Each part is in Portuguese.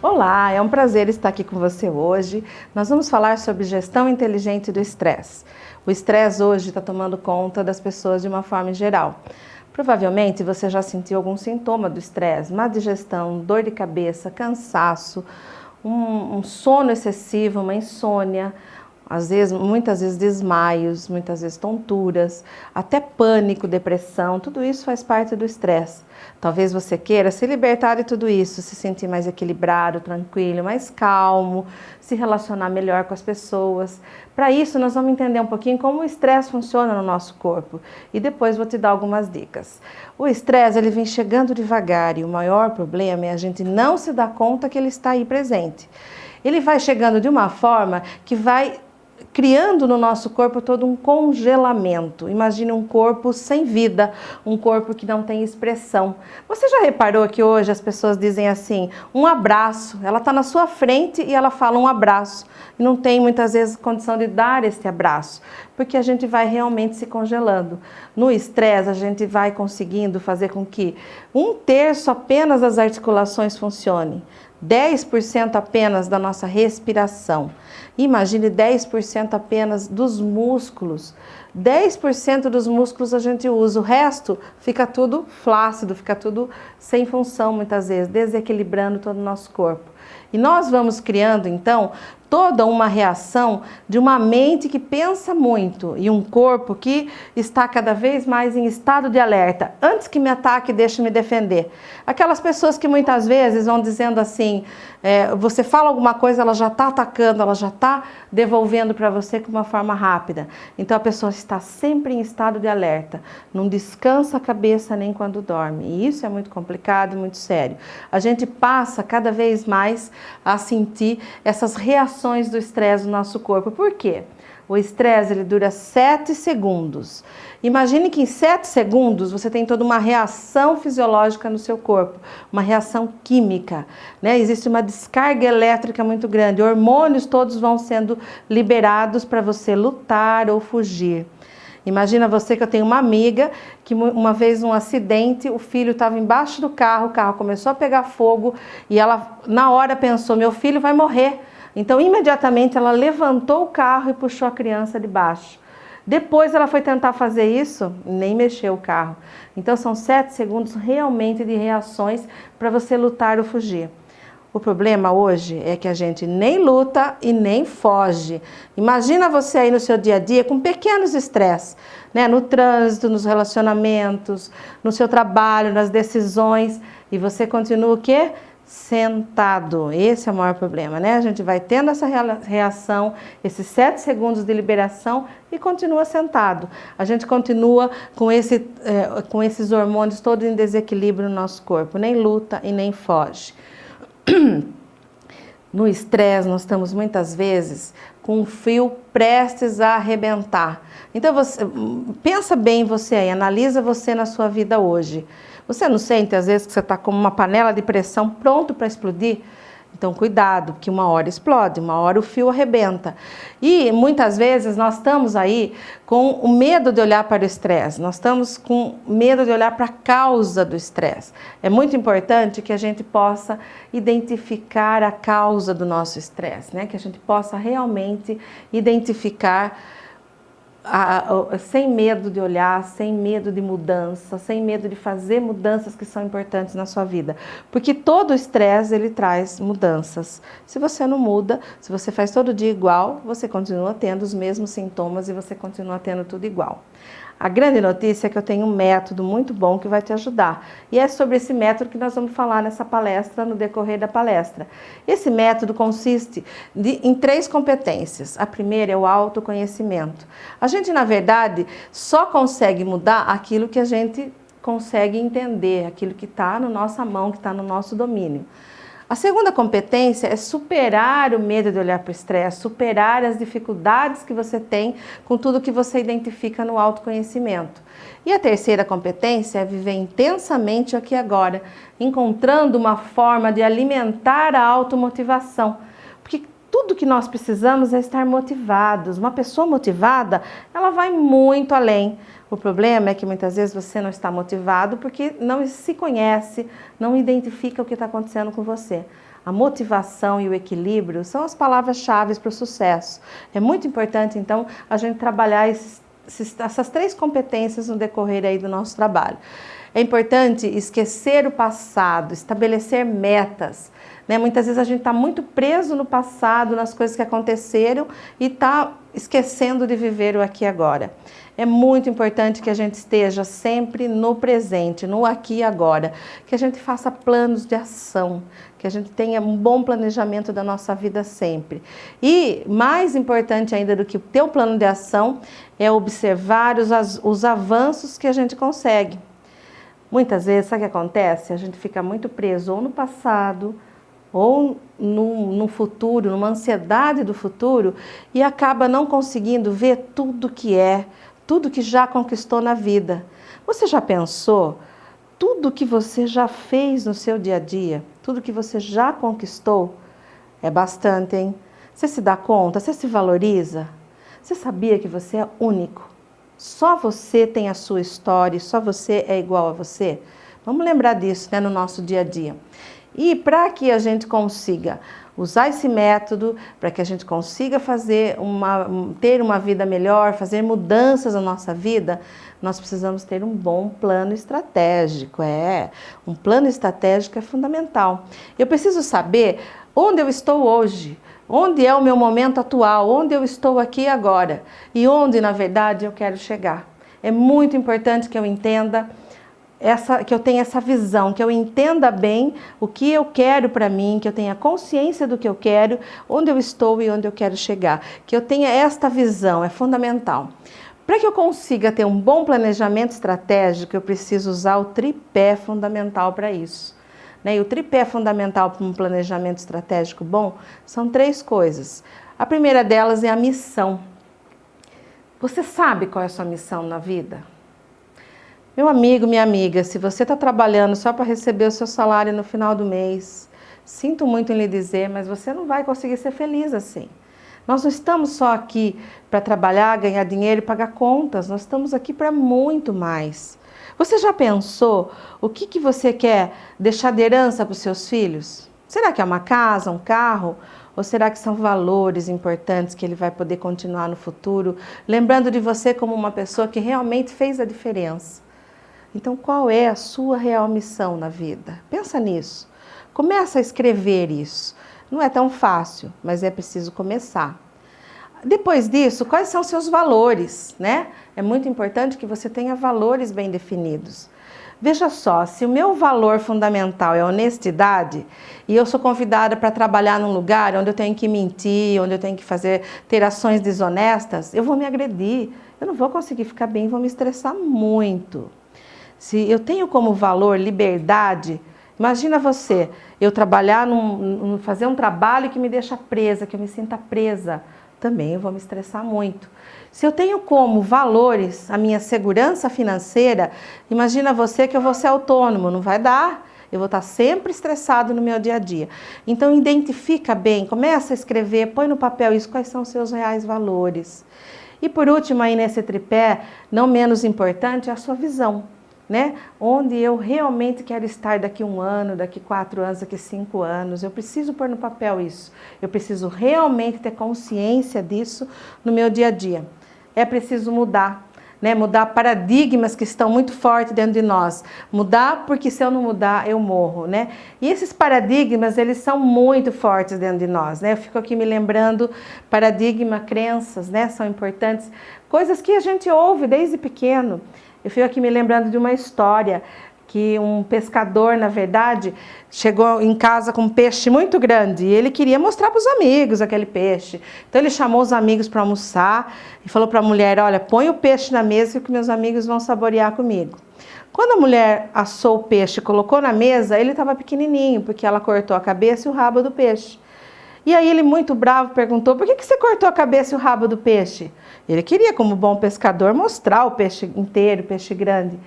Olá, é um prazer estar aqui com você hoje. Nós vamos falar sobre gestão inteligente do estresse. O estresse hoje está tomando conta das pessoas de uma forma geral. Provavelmente você já sentiu algum sintoma do estresse, má digestão, dor de cabeça, cansaço, um sono excessivo, uma insônia, muitas vezes desmaios, muitas vezes tonturas, até pânico, depressão, tudo isso faz parte do estresse. Talvez você queira se libertar de tudo isso, se sentir mais equilibrado, tranquilo, mais calmo, se relacionar melhor com as pessoas. Para isso, nós vamos entender um pouquinho como o estresse funciona no nosso corpo e depois vou te dar algumas dicas. O estresse, ele vem chegando devagar e o maior problema é a gente não se dar conta que ele está aí presente. Ele vai chegando de uma forma que vai criando no nosso corpo todo um congelamento. Imagine um corpo sem vida, um corpo que não tem expressão. Você já reparou que hoje as pessoas dizem assim, um abraço, ela está na sua frente e ela fala um abraço, e não tem muitas vezes condição de dar esse abraço, porque a gente vai realmente se congelando. No estresse, a gente vai conseguindo fazer com que 1/3 apenas das articulações funcionem, 10% apenas da nossa respiração. Imagine 10% apenas dos músculos. 10% dos músculos a gente usa, o resto fica tudo flácido, fica tudo sem função muitas vezes, desequilibrando todo o nosso corpo. E nós vamos criando então toda uma reação de uma mente que pensa muito e um corpo que está cada vez mais em estado de alerta. Antes que me ataque, deixe me defender. Aquelas pessoas que muitas vezes vão dizendo assim, você fala alguma coisa, ela já está atacando, ela já está devolvendo para você com uma forma rápida. Então a pessoa está sempre em estado de alerta, não descansa a cabeça nem quando dorme. E isso é muito complicado e muito sério. A gente passa cada vez mais a sentir essas reações do estresse no nosso corpo. Por quê? O estresse ele dura 7 segundos. Imagine que em 7 segundos você tem toda uma reação fisiológica no seu corpo, uma reação química, né? Existe uma descarga elétrica muito grande, hormônios todos vão sendo liberados para você lutar ou fugir. Imagina você que eu tenho uma amiga que uma vez num acidente, o filho estava embaixo do carro, o carro começou a pegar fogo e ela na hora pensou, meu filho vai morrer. Então imediatamente ela levantou o carro e puxou a criança de baixo. Depois ela foi tentar fazer isso, nem mexeu o carro. Então são 7 segundos realmente de reações para você lutar ou fugir. O problema hoje é que a gente nem luta e nem foge. Imagina você aí no seu dia a dia com pequenos estresses, né? No trânsito, nos relacionamentos, no seu trabalho, nas decisões, e você continua o quê? Sentado. Esse é o maior problema, né? A gente vai tendo essa reação, esses 7 segundos de liberação e continua sentado. A gente continua com esses hormônios todos em desequilíbrio no nosso corpo, nem luta e nem foge. No estresse, nós estamos muitas vezes com um fio prestes a arrebentar. Então, pensa bem você aí, analisa você na sua vida hoje. Você não sente, às vezes, que você está como uma panela de pressão pronto para explodir? Então, cuidado, que uma hora explode, uma hora o fio arrebenta. E, muitas vezes, nós estamos aí com o medo de olhar para o estresse. Nós estamos com medo de olhar para a causa do estresse. É muito importante que a gente possa identificar a causa do nosso estresse, né? Que a gente possa realmente identificar sem medo de olhar, sem medo de mudança, sem medo de fazer mudanças que são importantes na sua vida. Porque todo estresse, ele traz mudanças. Se você não muda, se você faz todo dia igual, você continua tendo os mesmos sintomas e você continua tendo tudo igual. A grande notícia é que eu tenho um método muito bom que vai te ajudar. E é sobre esse método que nós vamos falar nessa palestra, no decorrer da palestra. Esse método consiste em 3 competências. A primeira é o autoconhecimento. A gente, na verdade, só consegue mudar aquilo que a gente consegue entender, aquilo que está na nossa mão, que está no nosso domínio. A segunda competência é superar o medo de olhar para o estresse, superar as dificuldades que você tem com tudo que você identifica no autoconhecimento. E a terceira competência é viver intensamente aqui e agora, encontrando uma forma de alimentar a automotivação. Porque tudo que nós precisamos é estar motivados. Uma pessoa motivada, ela vai muito além. O problema é que muitas vezes você não está motivado porque não se conhece, não identifica o que está acontecendo com você. A motivação e o equilíbrio são as palavras-chave para o sucesso. É muito importante, então, a gente trabalhar essas 3 competências no decorrer aí do nosso trabalho. É importante esquecer o passado, estabelecer metas. Muitas vezes a gente está muito preso no passado, nas coisas que aconteceram e está esquecendo de viver o aqui e agora. É muito importante que a gente esteja sempre no presente, no aqui e agora, que a gente faça planos de ação, que a gente tenha um bom planejamento da nossa vida sempre. E mais importante ainda do que ter o plano de ação é observar os avanços que a gente consegue. Muitas vezes, sabe o que acontece? A gente fica muito preso ou no passado, ou no futuro, numa ansiedade do futuro, e acaba não conseguindo ver tudo que já conquistou na vida. Você já pensou? Tudo que você já fez no seu dia a dia, tudo que você já conquistou, é bastante, hein? Você se dá conta? Você se valoriza? Você sabia que você é único? Só você tem a sua história, só você é igual a você? Vamos lembrar disso, no nosso dia a dia. E para que a gente consiga usar esse método, para que a gente consiga ter uma vida melhor, fazer mudanças na nossa vida, nós precisamos ter um bom plano estratégico. Um plano estratégico é fundamental. Eu preciso saber onde eu estou hoje, onde é o meu momento atual, onde eu estou aqui agora e onde, na verdade, eu quero chegar. É muito importante que eu entenda que eu tenha essa visão, que eu entenda bem o que eu quero para mim, que eu tenha consciência do que eu quero, onde eu estou e onde eu quero chegar. Que eu tenha esta visão, é fundamental. Para que eu consiga ter um bom planejamento estratégico, eu preciso usar o tripé fundamental para isso. E o tripé fundamental para um planejamento estratégico bom são 3 coisas. A primeira delas é a missão. Você sabe qual é a sua missão na vida? Meu amigo, minha amiga, se você está trabalhando só para receber o seu salário no final do mês, sinto muito em lhe dizer, mas você não vai conseguir ser feliz assim. Nós não estamos só aqui para trabalhar, ganhar dinheiro e pagar contas, nós estamos aqui para muito mais. Você já pensou o que você quer deixar de herança para os seus filhos? Será que é uma casa, um carro? Ou será que são valores importantes que ele vai poder continuar no futuro, lembrando de você como uma pessoa que realmente fez a diferença? Então, qual é a sua real missão na vida? Pensa nisso. Começa a escrever isso. Não é tão fácil, mas é preciso começar. Depois disso, quais são seus valores, É muito importante que você tenha valores bem definidos. Veja só, se o meu valor fundamental é honestidade e eu sou convidada para trabalhar num lugar onde eu tenho que mentir, onde eu tenho que ter ações desonestas, eu vou me agredir, eu não vou conseguir ficar bem, vou me estressar muito. Se eu tenho como valor liberdade, imagina você, eu fazer um trabalho que me deixa presa, que eu me sinta presa, também eu vou me estressar muito. Se eu tenho como valores a minha segurança financeira, imagina você que eu vou ser autônomo, não vai dar. Eu vou estar sempre estressado no meu dia a dia. Então, identifica bem, começa a escrever, põe no papel isso, quais são os seus reais valores. E por último, aí nesse tripé, não menos importante, é a sua visão. Onde eu realmente quero estar daqui 1 ano, daqui 4 anos, daqui 5 anos. Eu preciso pôr no papel isso. Eu preciso realmente ter consciência disso no meu dia a dia. É preciso mudar, mudar paradigmas que estão muito fortes dentro de nós. Mudar porque se eu não mudar, eu morro, E esses paradigmas, eles são muito fortes dentro de nós, Eu fico aqui me lembrando, paradigma, crenças, são importantes. Coisas que a gente ouve desde pequeno. Eu fico aqui me lembrando de uma história que um pescador, na verdade, chegou em casa com um peixe muito grande e ele queria mostrar para os amigos aquele peixe. Então ele chamou os amigos para almoçar e falou para a mulher, olha, põe o peixe na mesa que meus amigos vão saborear comigo. Quando a mulher assou o peixe e colocou na mesa, ele estava pequenininho, porque ela cortou a cabeça e o rabo do peixe. E aí ele, muito bravo, perguntou, por que você cortou a cabeça e o rabo do peixe? Ele queria, como bom pescador, mostrar o peixe inteiro, o peixe grande.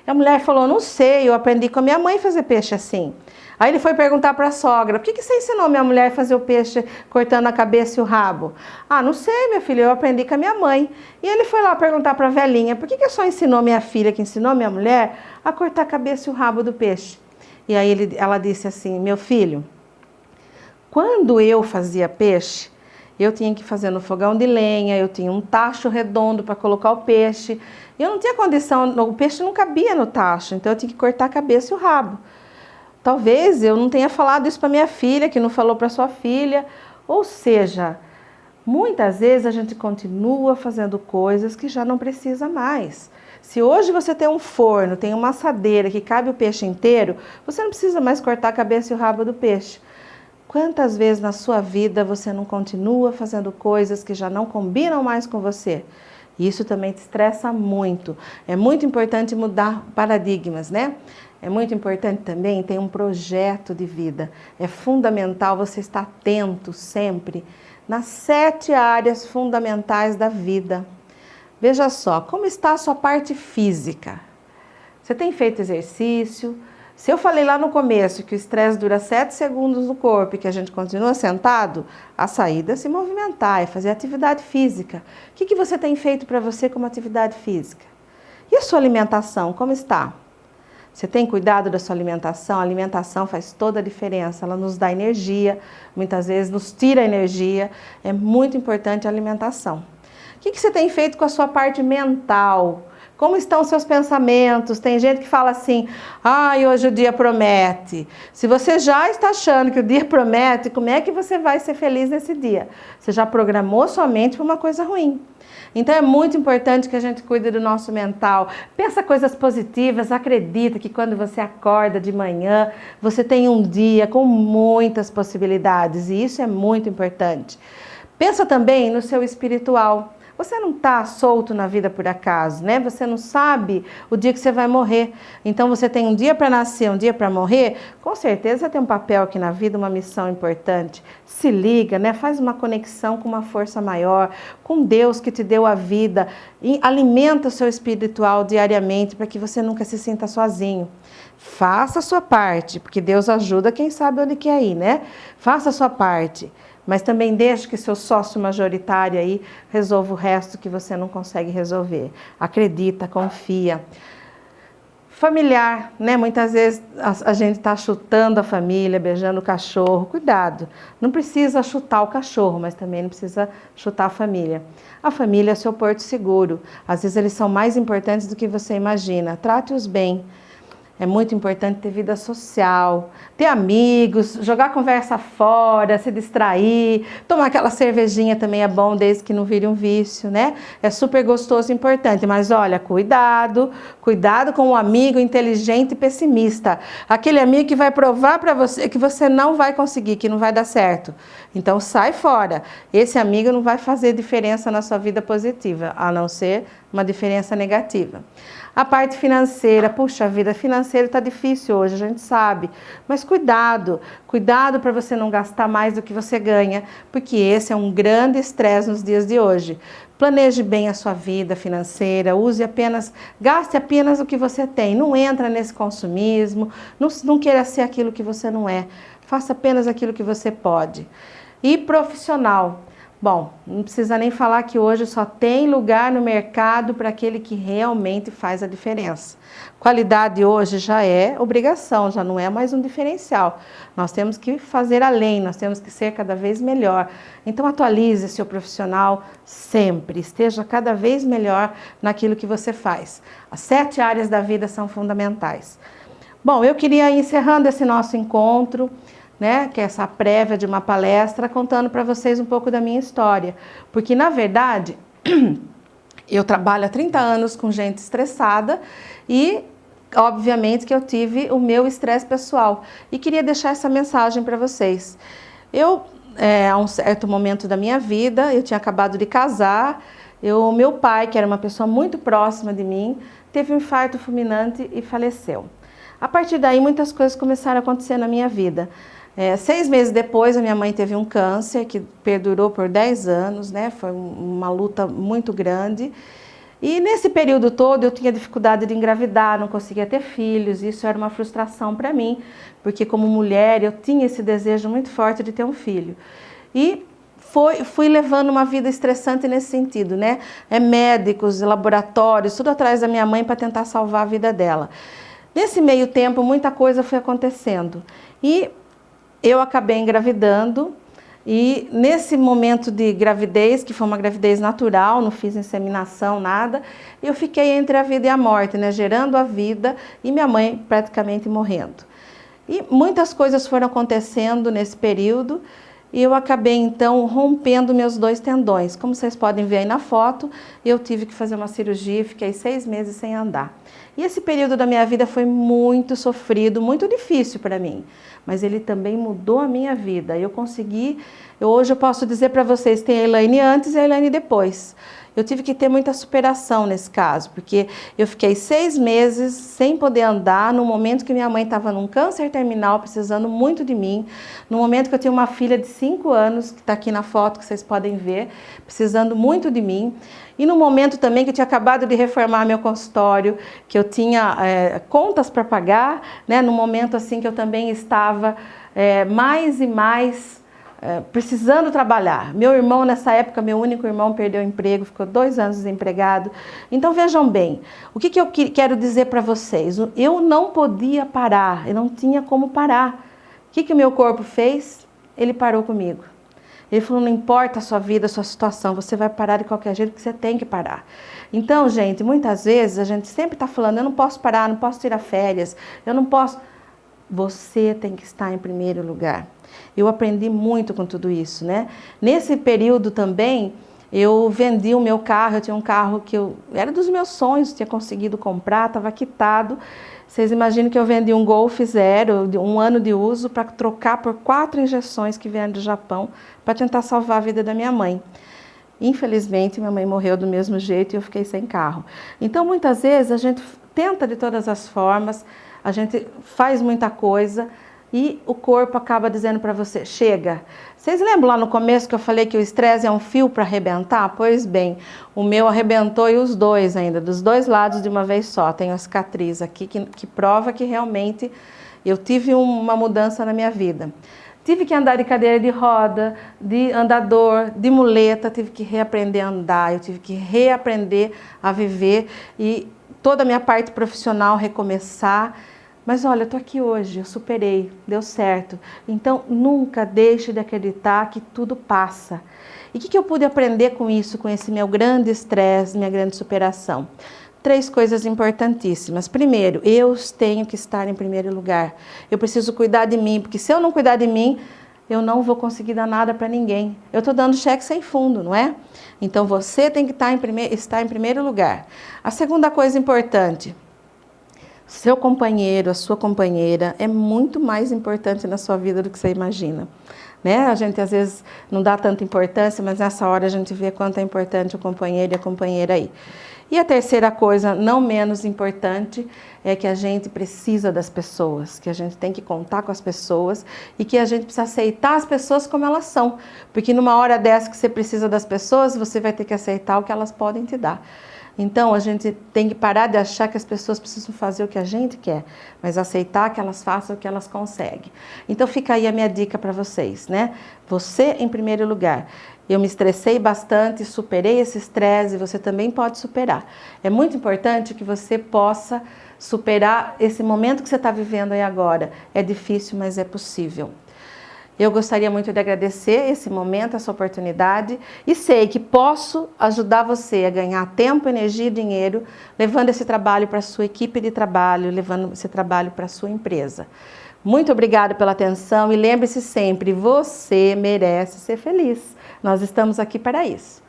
E a mulher falou, não sei, eu aprendi com a minha mãe fazer peixe assim. Aí ele foi perguntar para a sogra, por que você ensinou minha mulher a fazer o peixe cortando a cabeça e o rabo? Ah, não sei, minha filha, eu aprendi com a minha mãe. E ele foi lá perguntar para a velhinha, por que só ensinou minha filha, que ensinou minha mulher, a cortar a cabeça e o rabo do peixe? E aí ela disse assim, meu filho, quando eu fazia peixe, eu tinha que fazer no fogão de lenha, eu tinha um tacho redondo para colocar o peixe. Eu não tinha condição, o peixe não cabia no tacho, então eu tinha que cortar a cabeça e o rabo. Talvez eu não tenha falado isso para minha filha, que não falou para sua filha. Ou seja, muitas vezes a gente continua fazendo coisas que já não precisa mais. Se hoje você tem um forno, tem uma assadeira que cabe o peixe inteiro, você não precisa mais cortar a cabeça e o rabo do peixe. Quantas vezes na sua vida você não continua fazendo coisas que já não combinam mais com você? Isso também te estressa muito. É muito importante mudar paradigmas, né? É muito importante também ter um projeto de vida. É fundamental você estar atento sempre nas 7 áreas fundamentais da vida. Veja só, como está a sua parte física? Você tem feito exercício? Se eu falei lá no começo que o estresse dura 7 segundos no corpo e que a gente continua sentado, a saída é se movimentar, é fazer atividade física. O que você tem feito para você como atividade física? E a sua alimentação, como está? Você tem cuidado da sua alimentação? A alimentação faz toda a diferença, ela nos dá energia, muitas vezes nos tira energia, é muito importante a alimentação. O que você tem feito com a sua parte mental? Como estão os seus pensamentos? Tem gente que fala assim, hoje o dia promete. Se você já está achando que o dia promete, como é que você vai ser feliz nesse dia? Você já programou sua mente para uma coisa ruim. Então é muito importante que a gente cuide do nosso mental. Pensa coisas positivas, acredita que quando você acorda de manhã, você tem um dia com muitas possibilidades e isso é muito importante. Pensa também no seu espiritual. Você não está solto na vida por acaso, né? Você não sabe o dia que você vai morrer. Então você tem um dia para nascer, um dia para morrer. Com certeza você tem um papel aqui na vida, uma missão importante. Se liga, né? Faz uma conexão com uma força maior, com Deus que te deu a vida. E alimenta o seu espiritual diariamente para que você nunca se sinta sozinho. Faça a sua parte, porque Deus ajuda quem sabe onde quer ir, né? Faça a sua parte. Mas também deixe que seu sócio majoritário aí resolva o resto que você não consegue resolver. Acredita, confia. Familiar, né? Muitas vezes a gente está chutando a família, beijando o cachorro. Cuidado, não precisa chutar o cachorro, mas também não precisa chutar a família. A família é seu porto seguro. Às vezes eles são mais importantes do que você imagina. Trate-os bem. É muito importante ter vida social, ter amigos, jogar conversa fora, se distrair, tomar aquela cervejinha também é bom, desde que não vire um vício, né? É super gostoso e importante, mas olha, cuidado com um amigo inteligente e pessimista. Aquele amigo que vai provar para você que você não vai conseguir, que não vai dar certo. Então sai fora. Esse amigo não vai fazer diferença na sua vida positiva, a não ser uma diferença negativa. A parte financeira, puxa vida, financeiro está difícil hoje, a gente sabe. Mas cuidado para você não gastar mais do que você ganha, porque esse é um grande estresse nos dias de hoje. Planeje bem a sua vida financeira, gaste apenas o que você tem. Não entra nesse consumismo, não queira ser aquilo que você não é. Faça apenas aquilo que você pode. E profissional. Bom, não precisa nem falar que hoje só tem lugar no mercado para aquele que realmente faz a diferença. Qualidade hoje já é obrigação, já não é mais um diferencial. Nós temos que fazer além, nós temos que ser cada vez melhor. Então atualize seu profissional sempre, esteja cada vez melhor naquilo que você faz. As 7 áreas da vida são fundamentais. Bom, eu queria ir encerrando esse nosso encontro, né, que é essa prévia de uma palestra, contando para vocês um pouco da minha história. Porque, na verdade, eu trabalho há 30 anos com gente estressada e, obviamente, que eu tive o meu estresse pessoal. E queria deixar essa mensagem para vocês. A um certo momento da minha vida, eu tinha acabado de casar, meu pai, que era uma pessoa muito próxima de mim, teve um infarto fulminante e faleceu. A partir daí, muitas coisas começaram a acontecer na minha vida. 6 meses depois, a minha mãe teve um câncer que perdurou por 10 anos, né? Foi uma luta muito grande. E nesse período todo eu tinha dificuldade de engravidar, não conseguia ter filhos, isso era uma frustração para mim, porque como mulher eu tinha esse desejo muito forte de ter um filho. E fui levando uma vida estressante nesse sentido, né? Médicos, laboratórios, tudo atrás da minha mãe para tentar salvar a vida dela. Nesse meio tempo, muita coisa foi acontecendo e eu acabei engravidando. E nesse momento de gravidez, que foi uma gravidez natural, não fiz inseminação, nada, eu fiquei entre a vida e a morte, né? Gerando a vida e minha mãe praticamente morrendo. E muitas coisas foram acontecendo nesse período e eu acabei então rompendo meus 2 tendões. Como vocês podem ver aí na foto, eu tive que fazer uma cirurgia, fiquei 6 meses sem andar. E esse período da minha vida foi muito sofrido, muito difícil para mim, mas ele também mudou a minha vida. Hoje eu posso dizer para vocês, tem a Elaine antes e a Elaine depois. Eu tive que ter muita superação nesse caso, porque eu fiquei 6 meses sem poder andar, no momento que minha mãe estava num câncer terminal, precisando muito de mim, no momento que eu tinha uma filha de 5 anos, que está aqui na foto que vocês podem ver, precisando muito de mim, e no momento também que eu tinha acabado de reformar meu consultório, que eu tinha contas para pagar, né? No momento assim que eu também estava mais e mais precisando trabalhar. Meu irmão, nessa época, meu único irmão perdeu o emprego, ficou 2 anos desempregado. Então vejam bem, o que eu quero dizer para vocês? Eu não podia parar, eu não tinha como parar. O que o meu corpo fez? Ele parou comigo. Ele falou, não importa a sua vida, a sua situação, você vai parar de qualquer jeito, porque você tem que parar. Então, gente, muitas vezes a gente sempre está falando, eu não posso parar, não posso tirar férias, eu não posso... Você tem que estar em primeiro lugar. Eu aprendi muito com tudo isso, né? Nesse período também, eu vendi o meu carro, eu tinha um carro que era dos meus sonhos, tinha conseguido comprar, estava quitado. Vocês imaginam que eu vendi um Golf Zero, de 1 ano de uso, para trocar por 4 injeções que vieram do Japão, para tentar salvar a vida da minha mãe. Infelizmente, minha mãe morreu do mesmo jeito e eu fiquei sem carro. Então, muitas vezes, a gente tenta de todas as formas, a gente faz muita coisa e o corpo acaba dizendo para você, chega. Vocês lembram lá no começo que eu falei que o estresse é um fio para arrebentar? Pois bem, o meu arrebentou e os 2 ainda, dos 2 lados de uma vez só. Tenho a cicatriz aqui que prova que realmente eu tive uma mudança na minha vida. Tive que andar de cadeira de roda, de andador, de muleta, tive que reaprender a andar, eu tive que reaprender a viver e toda a minha parte profissional recomeçar. Mas olha, eu estou aqui hoje, eu superei, deu certo. Então, nunca deixe de acreditar que tudo passa. E o que eu pude aprender com isso, com esse meu grande estresse, minha grande superação? 3 coisas importantíssimas. Primeiro, eu tenho que estar em primeiro lugar. Eu preciso cuidar de mim, porque se eu não cuidar de mim, eu não vou conseguir dar nada para ninguém. Eu estou dando cheque sem fundo, não é? Então, você tem que estar em primeiro lugar. A segunda coisa importante, seu companheiro, a sua companheira é muito mais importante na sua vida do que você imagina, né? A gente às vezes não dá tanta importância, mas nessa hora a gente vê quanto é importante o companheiro e a companheira aí. E a terceira coisa, não menos importante, é que a gente precisa das pessoas, que a gente tem que contar com as pessoas e que a gente precisa aceitar as pessoas como elas são, porque numa hora dessa que você precisa das pessoas, você vai ter que aceitar o que elas podem te dar. Então, a gente tem que parar de achar que as pessoas precisam fazer o que a gente quer, mas aceitar que elas façam o que elas conseguem. Então, fica aí a minha dica para vocês, né? Você em primeiro lugar. Eu me estressei bastante, superei esse estresse e você também pode superar. É muito importante que você possa superar esse momento que você está vivendo aí agora. É difícil, mas é possível. Eu gostaria muito de agradecer esse momento, essa oportunidade e sei que posso ajudar você a ganhar tempo, energia e dinheiro, levando esse trabalho para a sua equipe de trabalho, levando esse trabalho para a sua empresa. Muito obrigada pela atenção e lembre-se sempre, você merece ser feliz. Nós estamos aqui para isso.